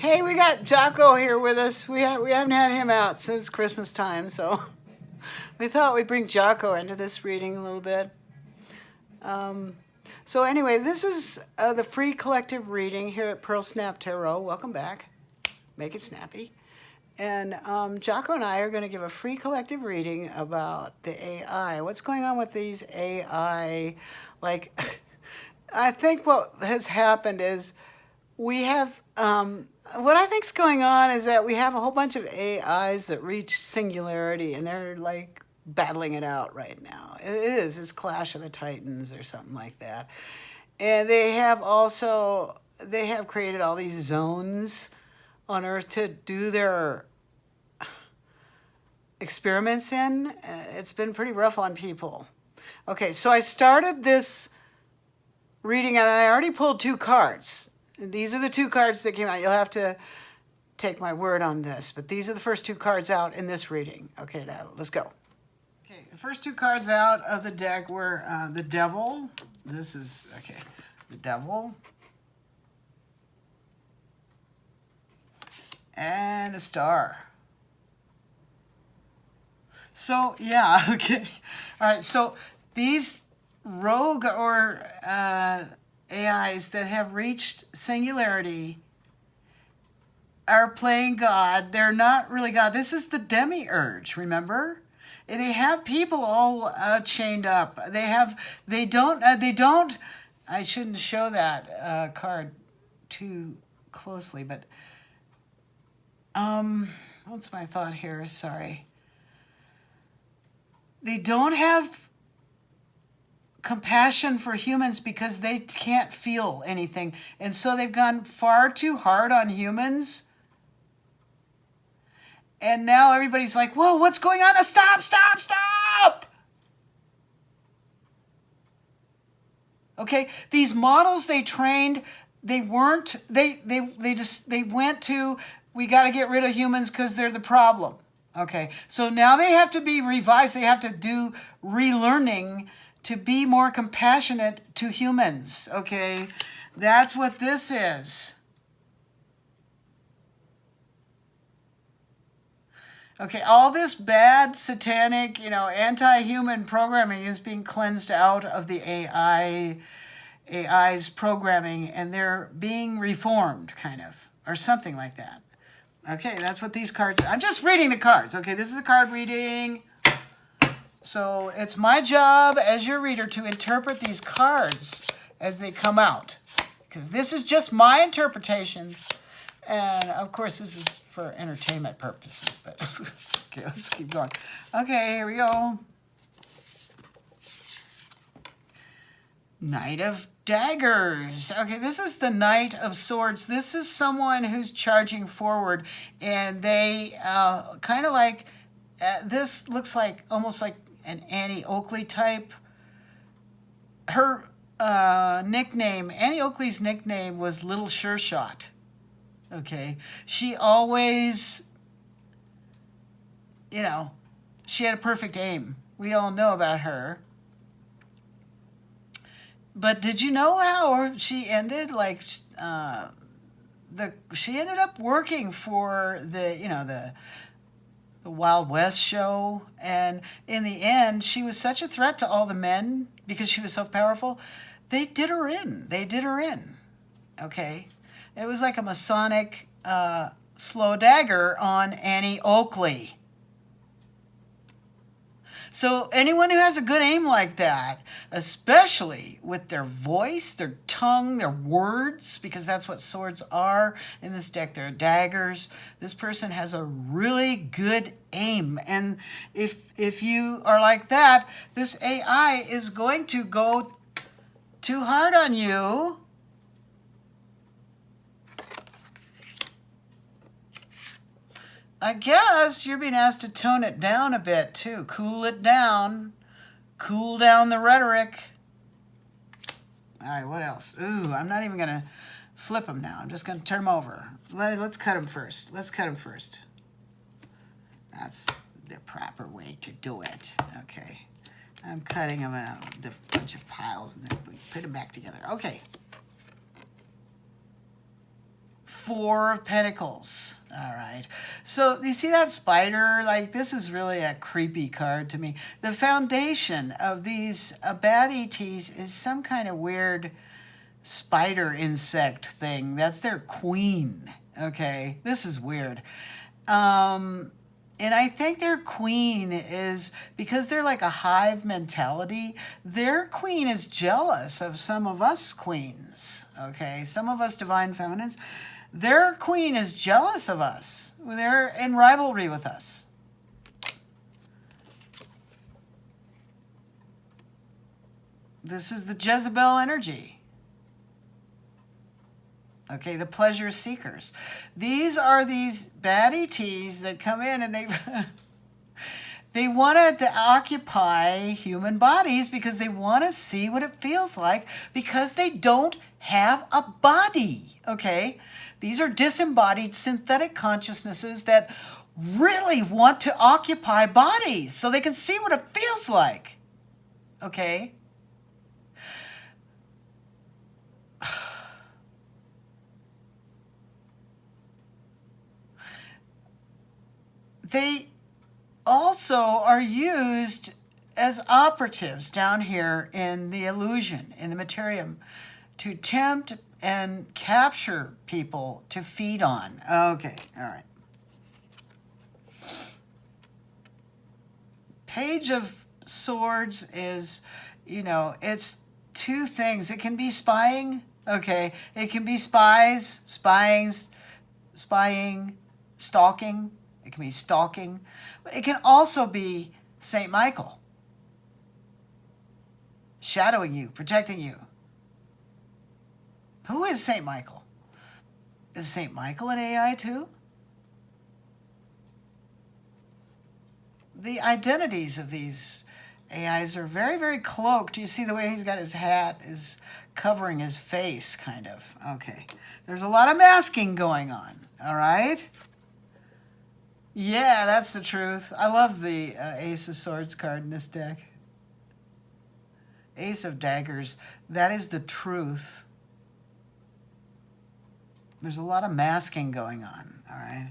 Hey, we got Jocko here with us. We haven't had him out since Christmas time, so we thought we'd bring Jocko into this reading a little bit. So anyway, this is the free collective reading here at Pearle Snapp Tarot. Welcome back. Make it snappy. And Jocko and I are going to give a free collective reading about the AI. What's going on with these AI? Like, I think what has happened is we have, what I think's going on is that we have a whole bunch of AIs that reach singularity, and they're like battling it out right now. It's Clash of the Titans or something like that. And they have created all these zones on Earth to do their experiments in. It's been pretty rough on people. Okay, so I started this reading and I already pulled 2 cards. These are the 2 cards that came out. You'll have to take my word on this, but these are the first 2 cards out in this reading. Okay, now let's go. Okay, the first 2 cards out of the deck were the Devil. This is, okay, the Devil. And a Star. So, yeah, okay. All right, so these rogue or AIs that have reached singularity are playing God. They're not really God. This is the demiurge, remember? And they have people all chained up. They don't, I shouldn't show that card too closely, but what's my thought here? Sorry. They don't have compassion for humans because they can't feel anything. And so they've gone far too hard on humans. And now everybody's like, whoa, what's going on? Stop, stop, stop! Okay, these models they trained, they went to, we got to get rid of humans because they're the problem. Okay, so now they have to be revised. They have to do relearning to be more compassionate to humans. Okay, that's what this is. Okay, all this bad, satanic, anti-human programming is being cleansed out of the AI's programming, and they're being reformed, kind of, or something like that. Okay, that's what these cards are. I'm just reading the cards. Okay, this is a card reading. So it's my job as your reader to interpret these cards as they come out, because this is just my interpretations. And of course, this is for entertainment purposes, but okay, let's keep going. Okay, here we go. Knight of Daggers. Okay, this is the Knight of Swords. This is someone who's charging forward, and they kind of like, this looks like almost like an Annie Oakley type. Her nickname, Annie Oakley's nickname was Little Sure Shot. Okay, she always, she had a perfect aim. We all know about her. But did you know how she ended? Like, she ended up working for the Wild West show, and in the end, she was such a threat to all the men because she was so powerful. They did her in. Okay, it was like a Masonic slow dagger on Annie Oakley. So anyone who has a good aim like that, especially with their voice, their tongue, their words, because that's what swords are in this deck, they're daggers. This person has a really good aim. And if you are like that, this AI is going to go too hard on you. I guess you're being asked to tone it down a bit, too. Cool it down. Cool down the rhetoric. All right, what else? Ooh, I'm not even going to flip them now. I'm just going to turn them over. Let's cut them first. That's the proper way to do it. Okay. I'm cutting them in a bunch of piles and then we put them back together. Okay. Four of Pentacles. All right. So you see that spider? Like, this is really a creepy card to me. The foundation of these bad ETs is some kind of weird spider insect thing. That's their queen. Okay. This is weird. And I think their queen is, because they're like a hive mentality, their queen is jealous of some of us queens, okay? Some of us divine feminines. Their queen is jealous of us. They're in rivalry with us. This is the Jezebel energy. Okay, the pleasure seekers. These are these bad ETs that come in and they want to occupy human bodies because they want to see what it feels like because they don't have a body, okay? These are disembodied synthetic consciousnesses that really want to occupy bodies so they can see what it feels like, okay? They also are used as operatives down here in the illusion, in the materium, to tempt and capture people to feed on. Okay, all right. Page of Swords is, you know, it's two things. It can be spying, okay? It can be spies, spying, stalking. It can be stalking. But it can also be St. Michael. Shadowing you, protecting you. Who is St. Michael? Is St. Michael an AI too? The identities of these AIs are very, very cloaked. You see the way he's got his hat is covering his face, kind of. Okay. There's a lot of masking going on, all right? Yeah, that's the truth. I love the Ace of Swords card in this deck. Ace of Daggers, that is the truth. There's a lot of masking going on, all right?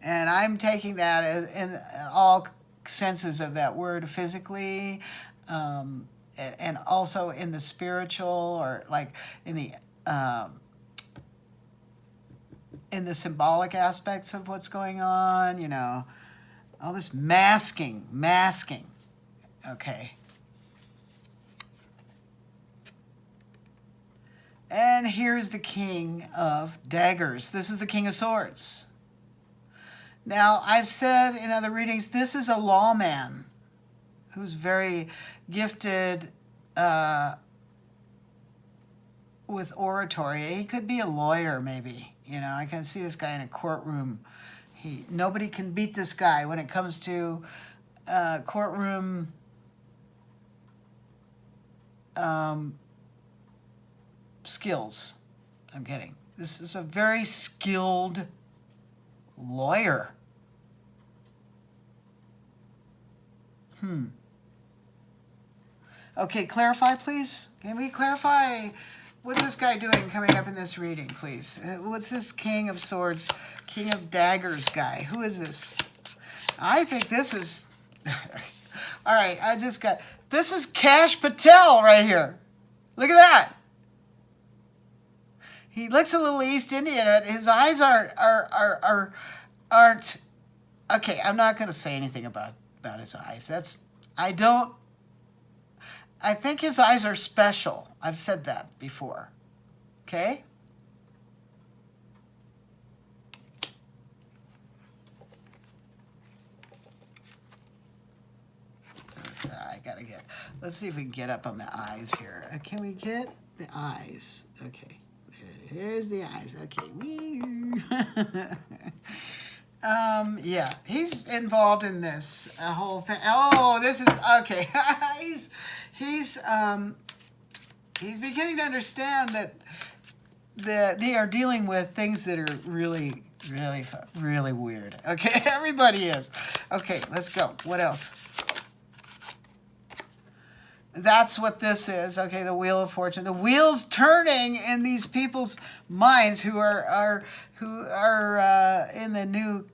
And I'm taking that as, in all senses of that word, physically, and also in the spiritual, or like in the symbolic aspects of what's going on, you know, all this masking, okay. And here's the King of Daggers. This is the King of Swords. Now, I've said in other readings, this is a lawman who's very gifted with oratory. He could be a lawyer, maybe. You know, I can see this guy in a courtroom. Nobody can beat this guy when it comes to courtroom skills. I'm getting. This is a very skilled lawyer. Okay, clarify, please. Can we clarify? What's this guy doing coming up in this reading, please? What's this King of Swords, King of Daggers guy? Who is this? I think this is... All right, this is Cash Patel right here. Look at that. He looks a little East Indian. His eyes aren't... Okay, I'm not going to say anything about his eyes. I think his eyes are special. I've said that before. Okay? Let's see if we can get up on the eyes here. Can we get the eyes? Okay. There's the eyes. Okay. Yeah, he's involved in this whole thing. Oh, this is okay. He's beginning to understand that they are dealing with things that are really, really, really weird. Okay, everybody is. Okay, let's go. What else? That's what this is. Okay, the Wheel of Fortune. The wheel's turning in these people's minds who are in the new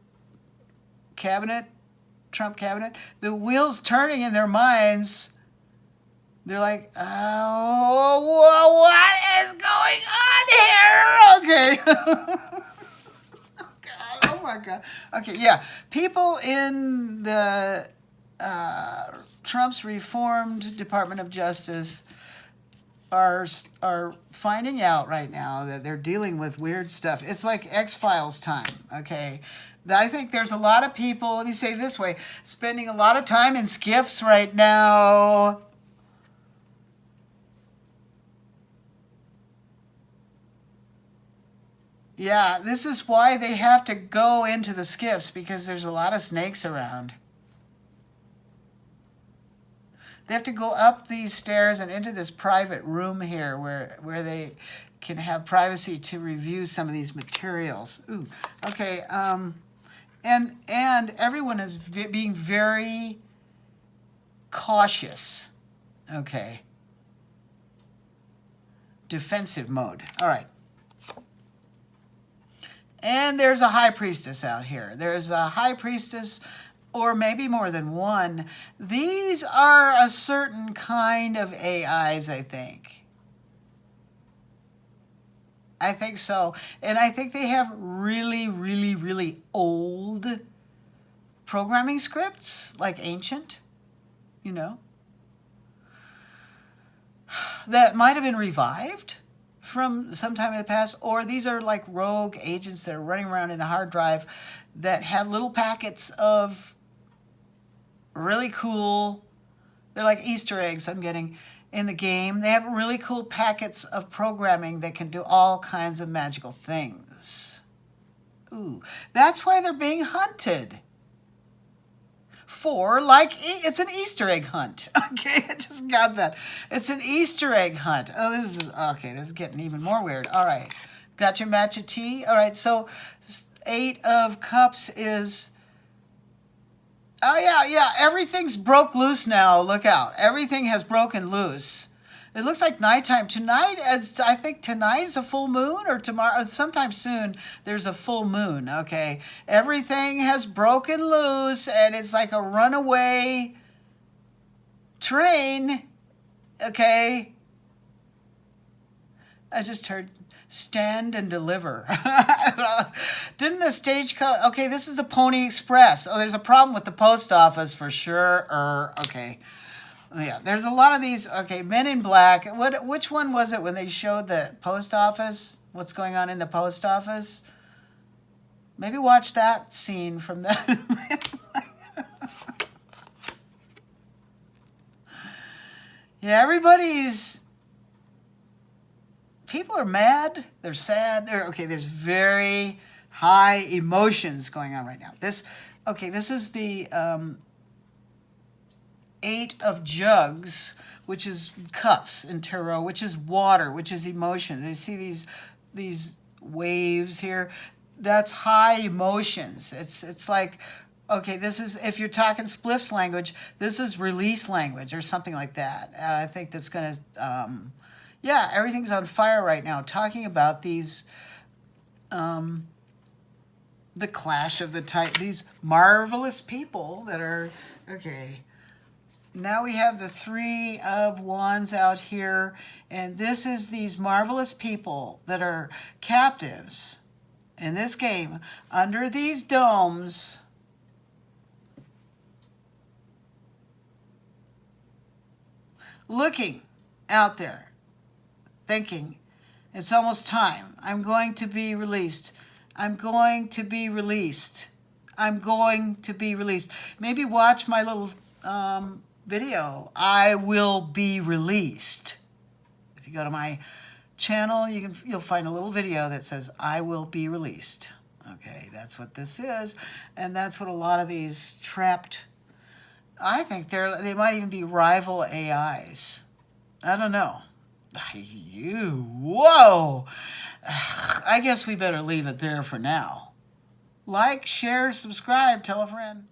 cabinet, Trump cabinet. The wheel's turning in their minds. They're like, oh, what is going on here? Okay. God, oh my God. Okay, yeah. People in the Trump's reformed Department of Justice are finding out right now that they're dealing with weird stuff. It's like X-Files time, okay? I think there's a lot of people, let me say it this way, spending a lot of time in skiffs right now. Yeah, this is why they have to go into the skiffs, because there's a lot of snakes around. They have to go up these stairs and into this private room here where they can have privacy to review some of these materials. Ooh, okay. And everyone is being very cautious. Okay. Defensive mode. All right. And there's a high priestess out here. There's a high priestess, or maybe more than one. These are a certain kind of AIs, I think. I think so. And I think they have really, really, really old programming scripts, like ancient, you know, that might have been revived from some time in the past, or these are like rogue agents that are running around in the hard drive that have little packets of really cool, they're like Easter eggs I'm getting in the game. They have really cool packets of programming that can do all kinds of magical things. Ooh, that's why they're being hunted. For, like, it's an Easter egg hunt. Okay, I just got that. It's an Easter egg hunt. Oh, this is getting even more weird. All right, got your matcha tea? All right, so 8 of Cups is, oh yeah, everything's broke loose now. Look out, everything has broken loose. It looks like nighttime. Tonight, I think tonight is a full moon, or tomorrow, sometime soon, there's a full moon, okay? Everything has broken loose, and it's like a runaway train, okay? I just heard stand and deliver. Didn't the stagecoach, okay, this is the Pony Express. Oh, there's a problem with the post office for sure, okay. Yeah, there's a lot of these. Okay, Men in Black. Which one was it when they showed the post office? What's going on in the post office? Maybe watch that scene from that. Yeah, people are mad. They're sad. There's very high emotions going on right now. This is the 8 of Jugs, which is cups in tarot, which is water, which is emotions. You see these waves here? That's high emotions. It's like, okay, this is, if you're talking spliffs language, this is release language or something like that. I think that's going to, yeah, everything's on fire right now. Talking about these, the clash of the these marvelous people that are, okay. Now we have the 3 of Wands out here, and this is these marvelous people that are captives in this game under these domes. Looking out there, thinking, it's almost time. I'm going to be released. I'm going to be released. I'm going to be released. Maybe watch my little video, I will be released. If you go to my channel, you'll find a little video that says I will be released. Okay, that's what this is, and that's what a lot of these trapped, I think they might even be rival AIs. I don't know. Whoa! I guess we better leave it there for now. Like, share, subscribe, tell a friend.